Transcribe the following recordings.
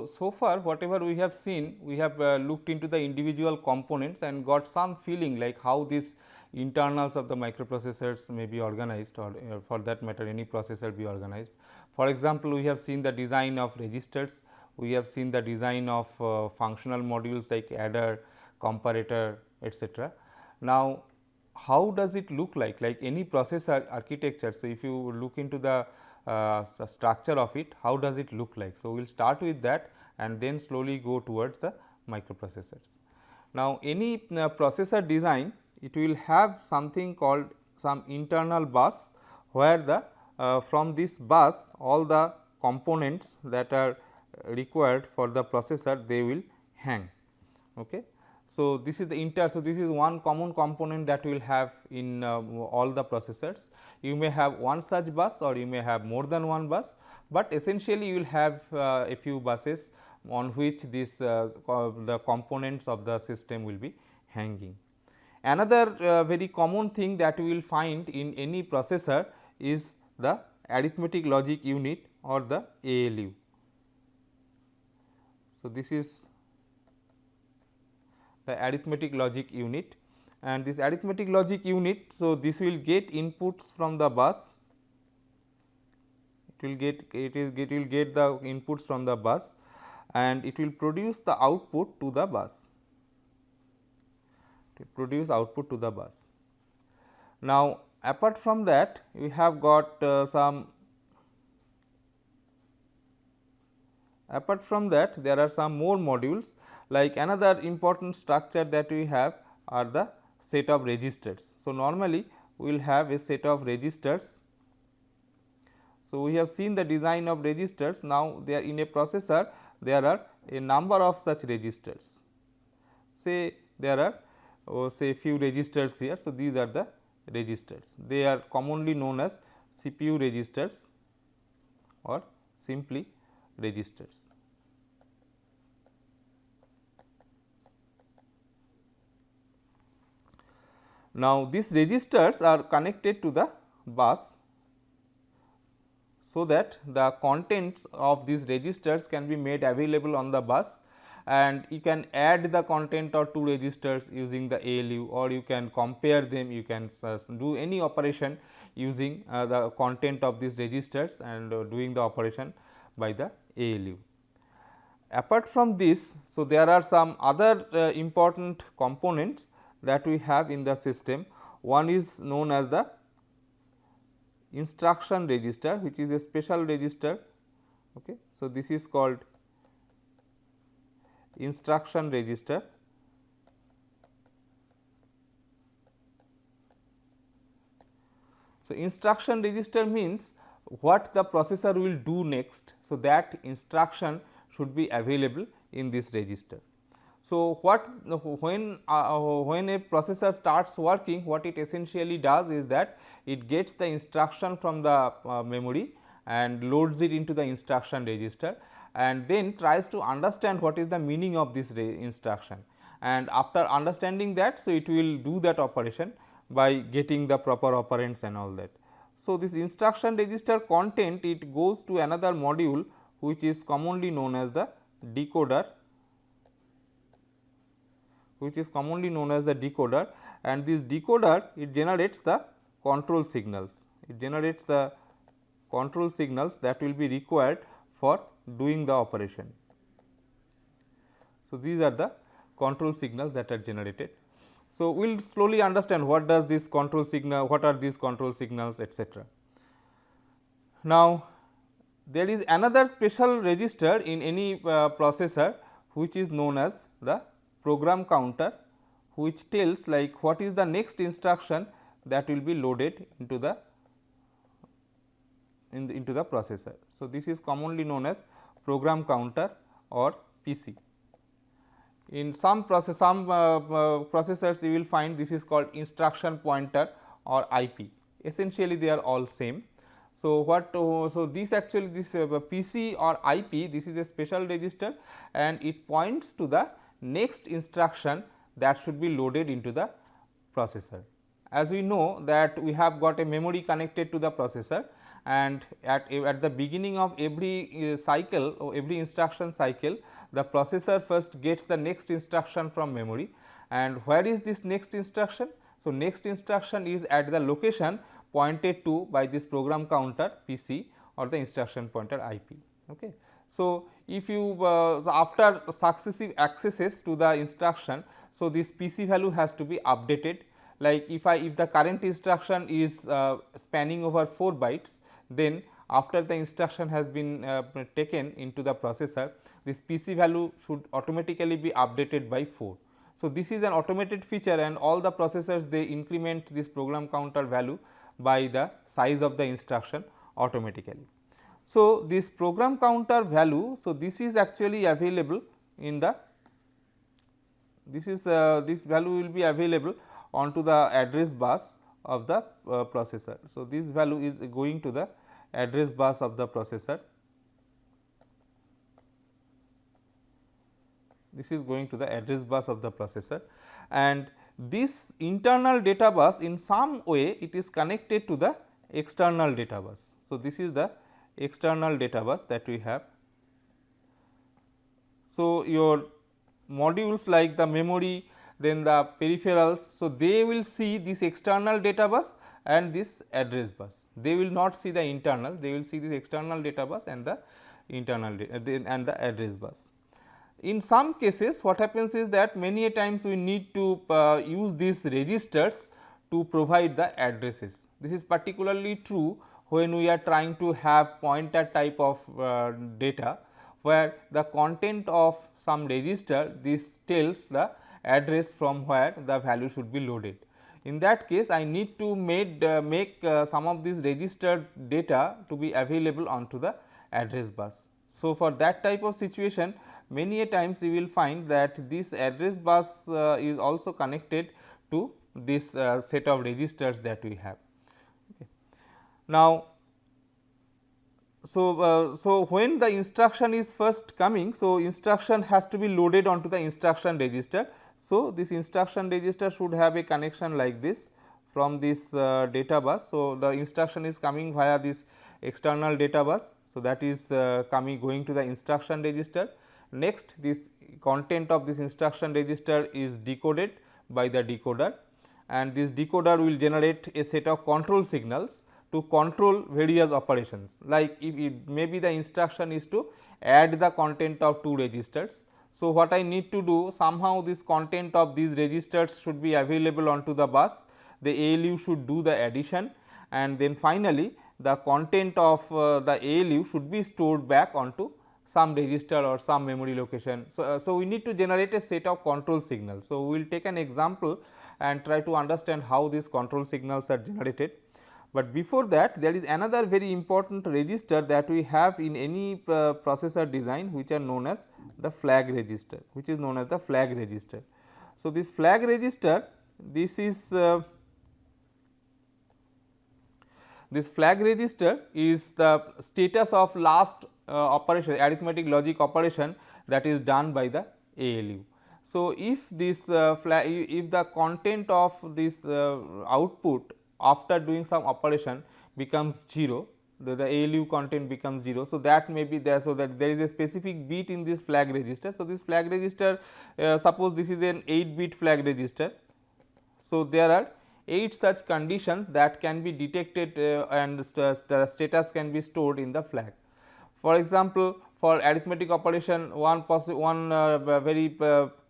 so far whatever we have seen, we have looked into the individual components and got some feeling like how these internals of the microprocessors may be organized, or for that matter any processor be organized. For example, we have seen the design of registers, we have seen the design of functional modules like adder, comparator, etc. Now, how does it look like any processor architecture? So, if you look into the structure of it, how does it look like? So, we will start with that and then slowly go towards the microprocessors. Now, any processor design, it will have something called some internal bus, where the from this bus all the components that are required for the processor, they will hang. Okay. So, this is the so this is one common component that we will have in all the processors. You may have one such bus or you may have more than one bus, but essentially you will have a few buses on which this the components of the system will be hanging. Another very common thing that we will find in any processor is the arithmetic logic unit or the ALU. So, this is the arithmetic logic unit, and this arithmetic logic unit. So, this will get inputs from the bus, it will get the inputs from the bus and it will produce the output to the bus, Now, apart from that, we have got apart from that there are some more modules, like another important structure that we have are the set of registers. So, normally we will have a set of registers. So, we have seen the design of registers. Now, there in a processor there are a number of such registers. Say there are say few registers here. So, these are the registers, they are commonly known as CPU registers or simply registers. Now, these registers are connected to the bus, so that the contents of these registers can be made available on the bus, and you can add the content or two registers using the ALU, or you can compare them, you can do any operation using the content of these registers and doing the operation by the ALU. Apart from this, so there are some other important components that we have in the system. One is known as the instruction register, which is a special register. Okay. So, this is called instruction register. So, instruction register means what the processor will do next. So, that instruction should be available in this register. So, when a processor starts working, what it essentially does is that it gets the instruction from the memory and loads it into the instruction register, and then tries to understand what is the meaning of this instruction, and after understanding that, so it will do that operation by getting the proper operands and all that. So, this instruction register content, it goes to another module which is commonly known as the decoder, and this decoder, it generates the control signals. It generates the control signals that will be required for doing the operation. So, these are the control signals that are generated. So, we will slowly understand what does this control signal, what are these control signals, etc. Now, there is another special register in any processor which is known as the program counter, which tells like what is the next instruction that will be loaded into the processor. So, this is commonly known as program counter or PC. In some processors you will find this is called instruction pointer or IP. Essentially, they are all same. So, so this actually this PC or IP, this is a special register and it points to the next instruction that should be loaded into the processor. As we know that we have got a memory connected to the processor, and at the beginning of every cycle or every instruction cycle, the processor first gets the next instruction from memory. And where is this next instruction? So, next instruction is at the location pointed to by this program counter PC or the instruction pointer IP. Okay. So, if you so after successive accesses to the instruction, so this PC value has to be updated, like if the current instruction is spanning over 4 bytes, then after the instruction has been taken into the processor, this PC value should automatically be updated by 4. So, this is an automated feature, and all the processors they increment this program counter value by the size of the instruction automatically. So, this program counter value, so this is actually available in the this value will be available onto the address bus of the processor. So, this value is going to the address bus of the processor. This is going to the address bus of the processor, and this internal data bus in some way it is connected to the external data bus. So, this is the external data bus that we have. So, your modules like the memory, then the peripherals, so they will see this external data bus and this address bus. They will not see the internal, they will see this external data bus and the internal and the address bus. In some cases what happens is that many a times we need to use these registers to provide the addresses. This is particularly true when we are trying to have pointer type of data, where the content of some register, this tells the address from where the value should be loaded. In that case, I need to make some of these registered data to be available onto the address bus. So, for that type of situation, many a times you will find that this address bus is also connected to this set of registers that we have. Okay. Now, so when the instruction is first coming, so instruction has to be loaded onto the instruction register. So, this instruction register should have a connection like this from this data bus. So, the instruction is coming via this external data bus. So, that is going to the instruction register. Next, this content of this instruction register is decoded by the decoder, and this decoder will generate a set of control signals to control various operations, like if maybe the instruction is to add the content of 2 registers. So, what I need to do, somehow this content of these registers should be available onto the bus, the ALU should do the addition, and then finally, the content of the ALU should be stored back onto some register or some memory location. So, we need to generate a set of control signals. So, we will take an example and try to understand how these control signals are generated. But before that, there is another very important register that we have in any processor design, which are known as the flag register, which is known as the flag register. So, this flag register, this is this flag register is the status of last operation, arithmetic logic operation that is done by the ALU. So, if this if the content of this output after doing some operation becomes 0, the ALU content becomes 0. So, that may be there. So, that there is a specific bit in this flag register. So, this flag register, suppose this is an 8-bit flag register. So, there are 8 such conditions that can be detected and the status can be stored in the flag. For example, for arithmetic operation, one very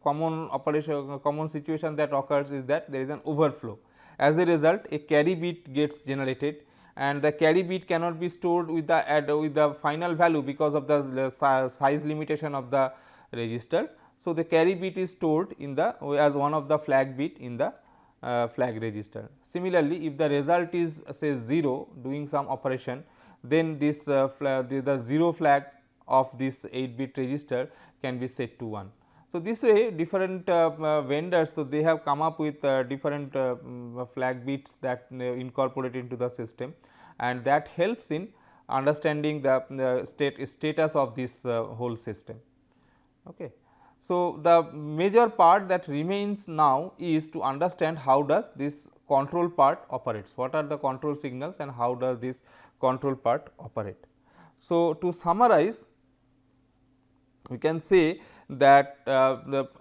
common situation that occurs is that there is an overflow. As a result, a carry bit gets generated, and the carry bit cannot be stored with the final value because of the size limitation of the register. So, the carry bit is stored in the as one of the flag bit in the flag register. Similarly, if the result is say 0 doing some operation, then this the 0 flag of this 8-bit register can be set to 1. So, this way different vendors, so they have come up with different flag bits that incorporate into the system, and that helps in understanding the status of this whole system. Okay. So, the major part that remains now is to understand how does this control part operates, what are the control signals and how does this control part operate. So, to summarize, we can say that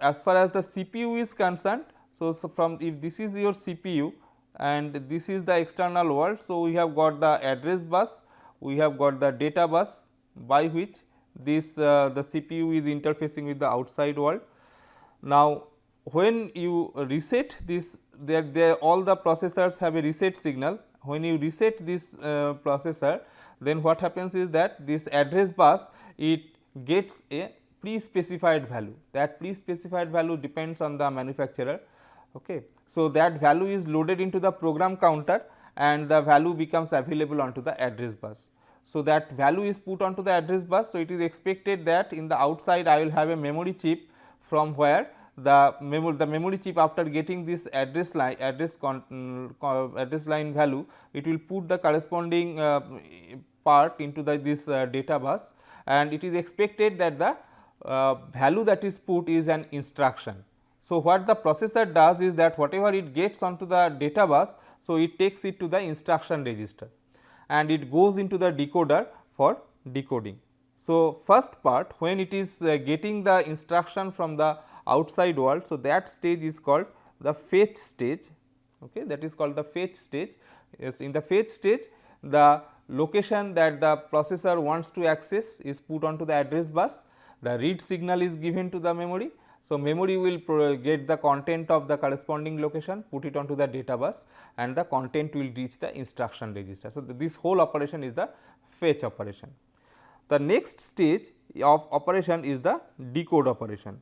as far as the CPU is concerned, so from if this is your CPU and this is the external world. So, we have got the address bus, we have got the data bus by which this the CPU is interfacing with the outside world. Now, when you reset this, all the processors have a reset signal. When you reset this processor, then what happens is that this address bus, it gets a pre-specified value. That pre-specified value depends on the manufacturer. Okay. So, that value is loaded into the program counter and the value becomes available onto the address bus. So, that value is put onto the address bus. So, it is expected that in the outside I will have a memory chip from where the memory chip, after getting this address line value, it will put the corresponding part into this data bus, and it is expected that the value that is put is an instruction. So, what the processor does is that whatever it gets onto the data bus, so it takes it to the instruction register and it goes into the decoder for decoding. So, first part, when it is getting the instruction from the outside world, so that stage is called the fetch stage. Okay, that is called the fetch stage. Yes, in the fetch stage, the location that the processor wants to access is put onto the address bus, the read signal is given to the memory. So, memory will get the content of the corresponding location, put it onto the data bus, and the content will reach the instruction register. So, this whole operation is the fetch operation. The next stage of operation is the decode operation.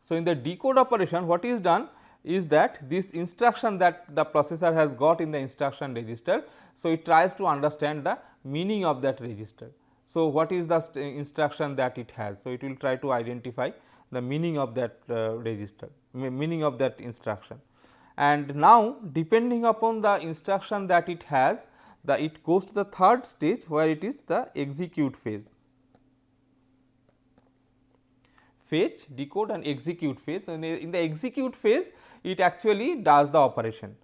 So, in the decode operation, what is done is that this instruction that the processor has got in the instruction register, so it tries to understand the meaning of that register. So, what is the instruction that it has? So, it will try to identify the meaning of that register, meaning of that instruction. And now, depending upon the instruction that it has, it goes to the third stage where it is the execute phase. Fetch, decode and execute phase. And in the execute phase, it actually does the operation,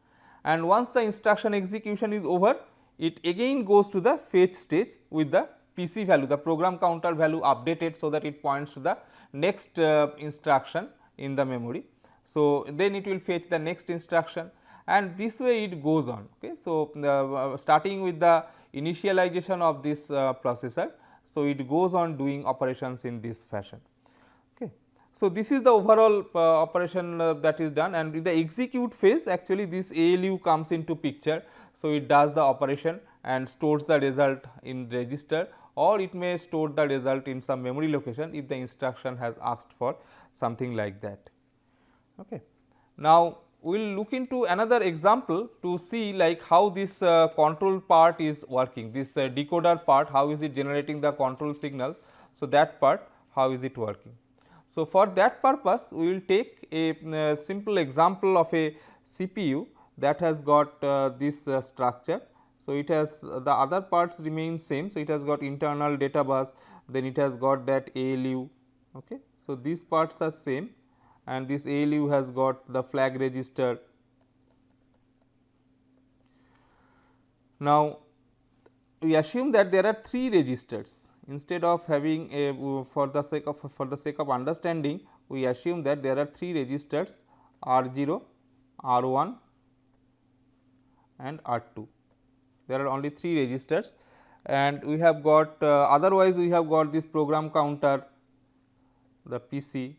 and once the instruction execution is over, it again goes to the fetch stage with the PC value, the program counter value updated, so that it points to the next instruction in the memory. So, then it will fetch the next instruction, and this way it goes on. Okay. So, starting with the initialization of this processor, so it goes on doing operations in this fashion. Okay. So, this is the overall operation that is done, and in the execute phase, actually this ALU comes into picture. So, it does the operation and stores the result in register, or it may store the result in some memory location if the instruction has asked for something like that. Okay. Now, we will look into another example to see like how this control part is working, this decoder part, how is it generating the control signal. So, that part how is it working. So, for that purpose we will take a simple example of a CPU that has got this structure. So, it has the other parts remain same. So, it has got internal data bus, then it has got that ALU. Okay. So, these parts are same, and this ALU has got the flag register. Now, we assume that there are 3 registers. Instead of having a for the sake of understanding, we assume that there are 3 registers R0, R1 and R2. There are only 3 registers, and we have got otherwise we have got this program counter, the PC,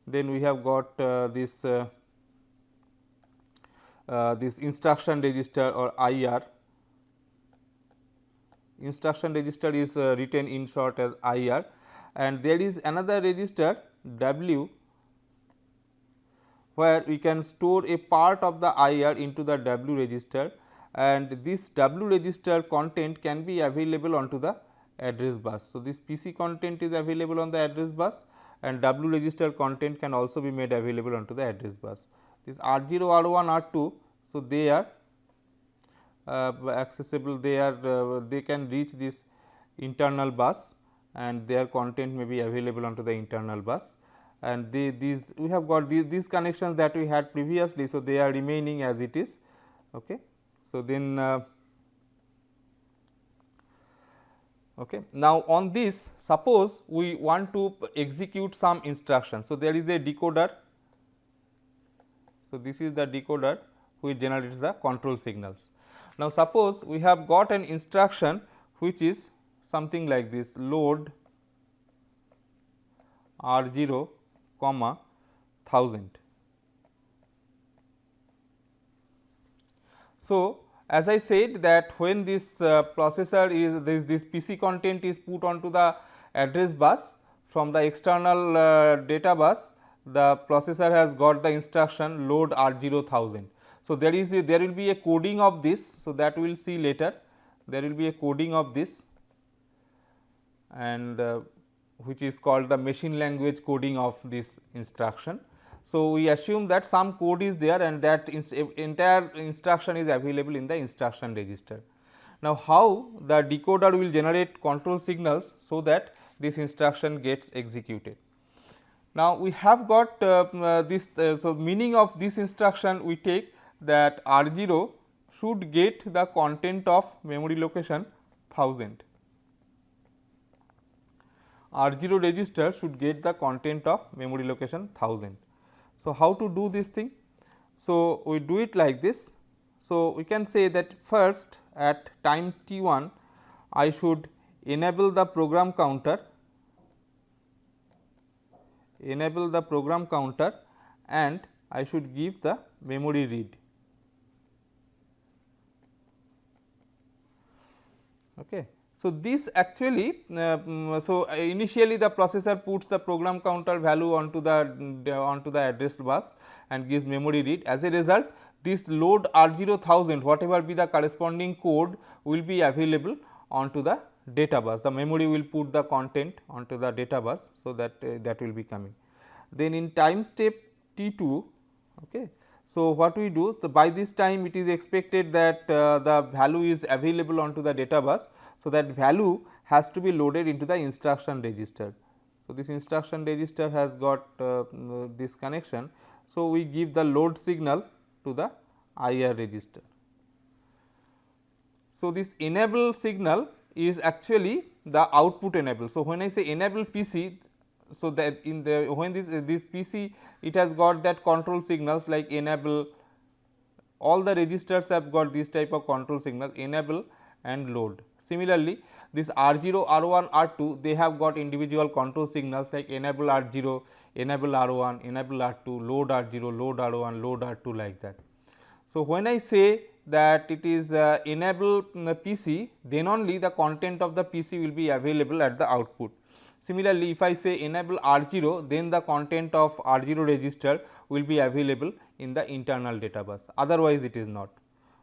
then we have got this instruction register or IR. Instruction register is written in short as IR, and there is another register W, where we can store a part of the IR into the W register, and this W register content can be available onto the address bus. So, this PC content is available on the address bus, and W register content can also be made available onto the address bus. This R0, R1, R2, so they are accessible, they can reach this internal bus, and their content may be available onto the internal bus, and these we have got these connections that we had previously. So, they are remaining as it is. Okay. So, then okay. Now, on this suppose we want to execute some instruction. So, there is a decoder. So, this is the decoder which generates the control signals. Now, suppose we have got an instruction which is something like this, load R0, 1000. So, as I said that when this processor is this PC content is put onto the address bus from the external data bus, the processor has got the instruction load R0 1000. So, there will be a coding of this. So, that we will see later, there will be a coding of this, and which is called the machine language coding of this instruction. So, we assume that some code is there and that entire instruction is available in the instruction register. Now, how the decoder will generate control signals so that this instruction gets executed. Now, we have got this, so meaning of this instruction we take that R0 should get the content of memory location 1000. R0 register should get the content of memory location 1000. So, how to do this thing? So, we do it like this. So, we can say that first at time t1 I should enable the program counter, and I should give the memory read. Okay. So, this actually initially the processor puts the program counter value onto the address bus and gives memory read. As a result, this load R0 1000 whatever be the corresponding code will be available onto the data bus. The memory will put the content onto the data bus. So, that will be coming. Then in time step T2, okay. So, what we do, so by this time it is expected that the value is available onto the data bus. So, that value has to be loaded into the instruction register. So, this instruction register has got this connection. So, we give the load signal to the IR register. So, this enable signal is actually the output enable. So, when I say enable PC, so that in the when this PC it has got that control signals like enable, all the registers have got this type of control signal enable and load. Similarly, this R0, R1, R2 they have got individual control signals like enable R0, enable R1, enable R2, load R0, load R1, load R2 like that. So, when I say that it is enable PC, then only the content of the PC will be available at the output. Similarly, if I say enable R0, then the content of R0 register will be available in the internal data bus, otherwise it is not.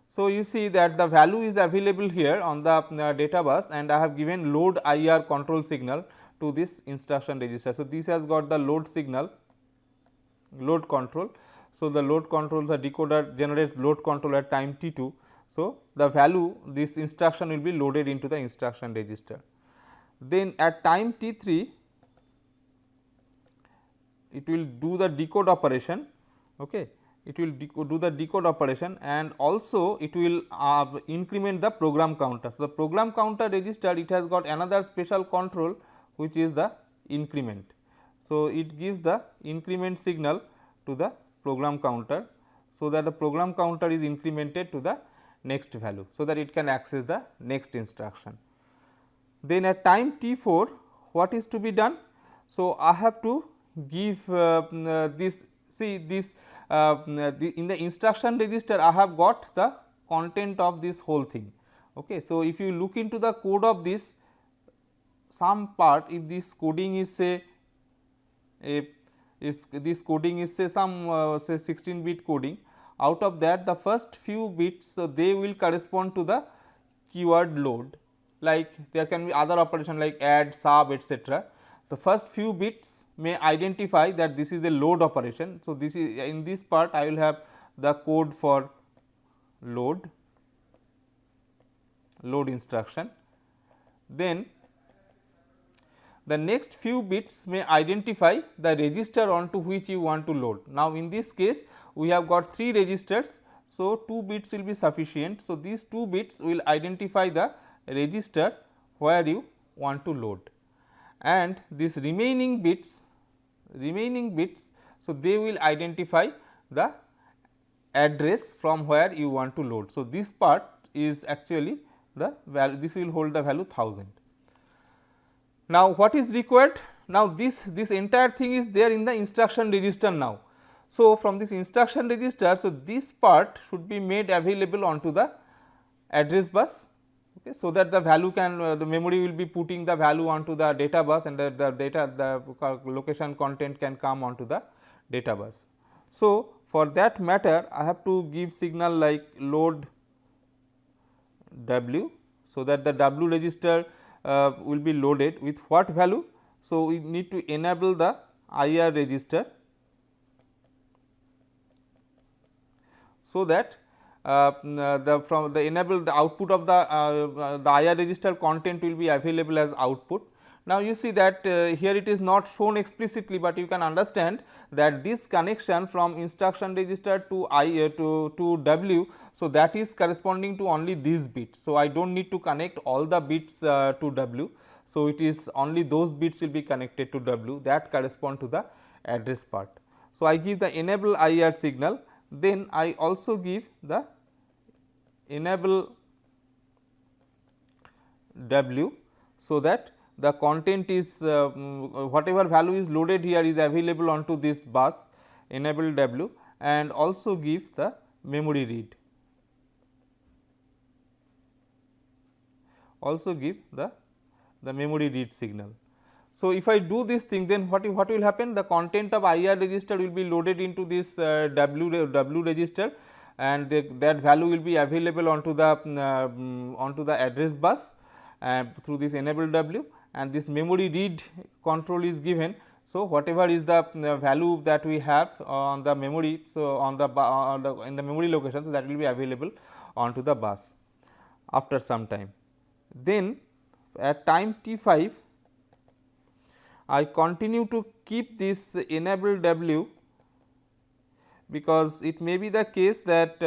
So, you see that the value is available here on the data bus, and I have given load IR control signal to this instruction register. So, this has got the load signal, load control. So, the load control, the decoder generates load control at time t2. So, the value, this instruction will be loaded into the instruction register. Then at time t3 it will do the decode operation, okay. It will do the decode operation, and also it will increment the program counter. So, the program counter register, it has got another special control which is the increment. So, it gives the increment signal to the program counter, so that the program counter is incremented to the next value, so that it can access the next instruction. Then at time t4 what is to be done? So, I have to give this, see this in the instruction register I have got the content of this whole thing. Okay. So, if you look into the code of this, some part, if this coding is say this coding is say some say 16 bit coding, out of that the first few bits, so they will correspond to the keyword load, like there can be other operation like add, sub, etc. The first few bits may identify that this is a load operation. So, this is in this part I will have the code for load instruction. Then the next few bits may identify the register onto which you want to load. Now, in this case we have got 3 registers. So, 2 bits will be sufficient. So, these 2 bits will identify the register where you want to load, and these remaining bits, so they will identify the address from where you want to load. So, this part is actually the value, this will hold the value 1000. Now, what is required? Now, this entire thing is there in the instruction register now. So, from this instruction register, so this part should be made available onto the address bus, okay, so that the value can the memory will be putting the value onto the data bus, and the data, the location content can come onto the data bus. So, for that matter I have to give signal like load W, so that the W register will be loaded with what value. So, we need to enable the IR register, so that from the enable the output of the IR register content will be available as output. Now, you see that here it is not shown explicitly, but you can understand that this connection from instruction register to to W. So, that is corresponding to only these bits. So, I do not need to connect all the bits to W. So, it is only those bits will be connected to W that correspond to the address part. So, I give the enable IR signal, then I also give the enable W, so that the content is whatever value is loaded here is available onto this bus, enable W, and also give the memory read, also give the memory read signal. So, if I do this thing, then what will happen? The content of IR register will be loaded into this W register, and that value will be available onto the address bus through this enable W, and this memory read control is given. So, whatever is the value that we have on the memory, so on the in the memory location, so that will be available onto the bus after some time. Then at time t5 I continue to keep this enable W, because it may be the case that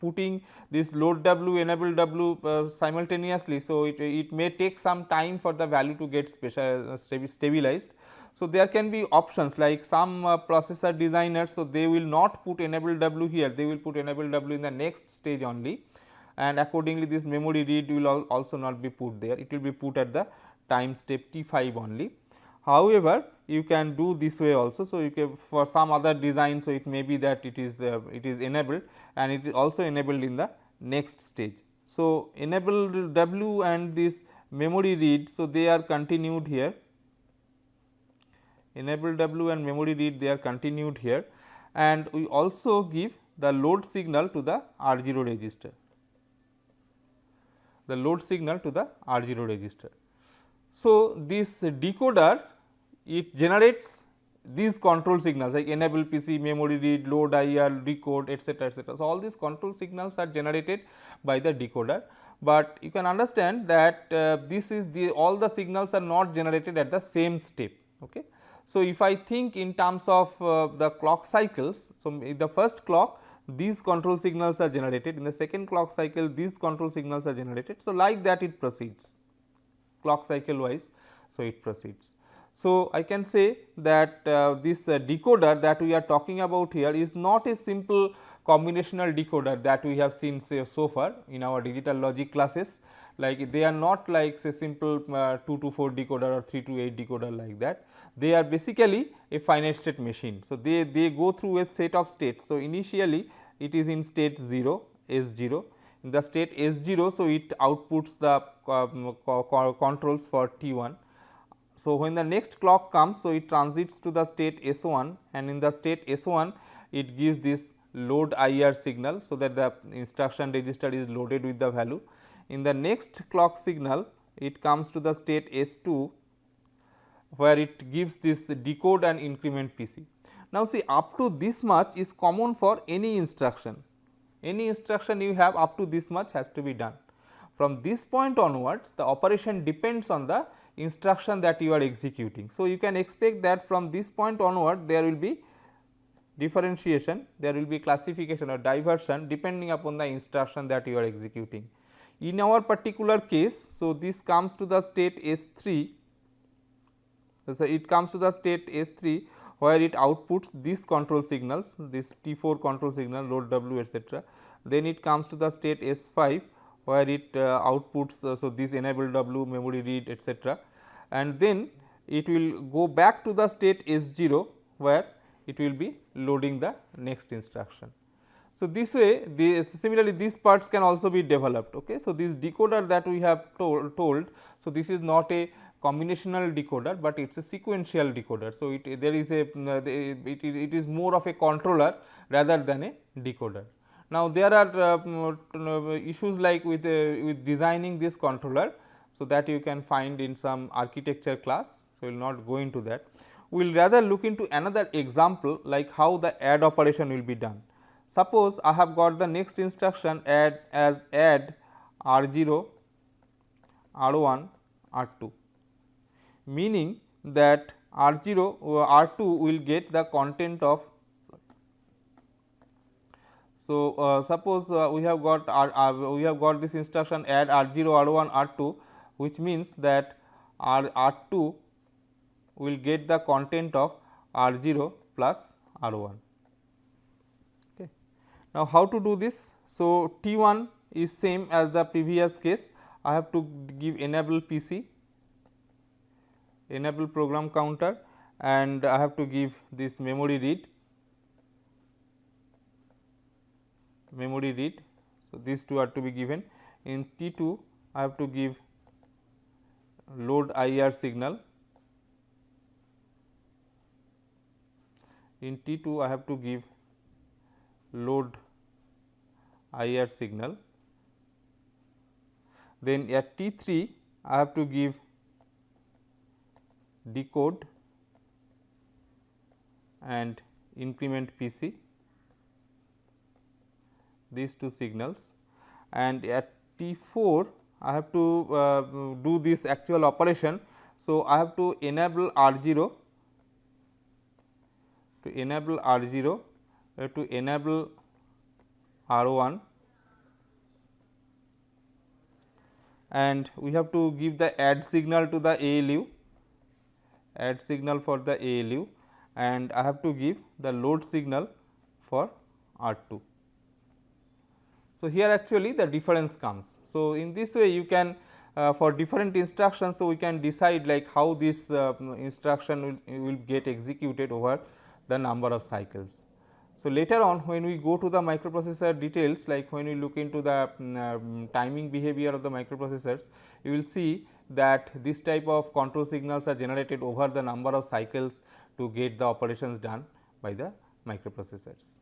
putting this load W, enable W simultaneously. So, it may take some time for the value to get stabilized. So, there can be options like some processor designers. So, they will not put enable W here, they will put enable W in the next stage only, and accordingly this memory read will also not be put there, it will be put at the time step t5 only. However, you can do this way also. So, you can for some other design. So, it may be that it is enabled, and it is also enabled in the next stage. So, enable W and this memory read. So, they are continued here, enable W and memory read, they are continued here, and we also give the load signal to the R0 register, the load signal to the R0 register. So, this decoder, it generates these control signals like enable PC, memory read, load IR, decode, etc., etc. So, all these control signals are generated by the decoder, but you can understand that this is all the signals are not generated at the same step. Okay. So, if I think in terms of the clock cycles, so in the first clock these control signals are generated, in the second clock cycle these control signals are generated. So, like that it proceeds clock cycle wise. So, it proceeds. So, I can say that this decoder that we are talking about here is not a simple combinational decoder that we have seen say so far in our digital logic classes, like they are not like say simple 2 to 4 decoder or 3 to 8 decoder like that. They are basically a finite state machine. So, they go through a set of states. So, initially it is in state 0 S0, in the state S0. So, it outputs the controls for T1. So, when the next clock comes, so it transits to the state S1, and in the state S1 it gives this load IR signal. So, that the instruction register is loaded with the value. In the next clock signal it comes to the state S2, where it gives this decode and increment PC. Now, see, up to this much is common for any instruction. Any instruction you have up to this much has to be done. From this point onwards, the operation depends on the instruction that you are executing. So, you can expect that from this point onward there will be differentiation, there will be classification or diversion depending upon the instruction that you are executing. In our particular case, so this comes to the state S3, so it comes to the state S3 where it outputs these control signals, this T4 control signal, load W, etc. Then it comes to the state S5 where it outputs, so this enable W, memory read, etc. And then it will go back to the state S0 where it will be loading the next instruction. So, this way similarly these parts can also be developed. Okay. So, this decoder that we have told, so this is not a combinational decoder, but it is a sequential decoder. So, there is a it is more of a controller rather than a decoder. Now, there are issues like with designing this controller. So, that you can find in some architecture class. So, we will not go into that. We will rather look into another example like how the add operation will be done. Suppose I have got the next instruction add R0, R1, R2, meaning that R0 R2 will get the content of. So, suppose we have got this instruction add R0, R1, R2, which means that R2 will get the content of R0 plus R1. Okay. Now, how to do this? So, T1 is same as the previous case. I have to give enable PC, enable program counter, and I have to give this memory read. So, these two are to be given. In T2 I have to give load IR signal. In T2 I have to give load IR signal. Then at T3 I have to give decode and increment PC, these two signals, and at T4 I have to do this actual operation. So, I have to enable R0, to enable R0, to enable R1, and we have to give the add signal to the ALU, add signal for the ALU, and I have to give the load signal for R2. So, here actually the difference comes. So, in this way you can for different instructions, so we can decide like how this instruction will get executed over the number of cycles. So, later on when we go to the microprocessor details, like when we look into the timing behavior of the microprocessors, you will see that this type of control signals are generated over the number of cycles to get the operations done by the microprocessors.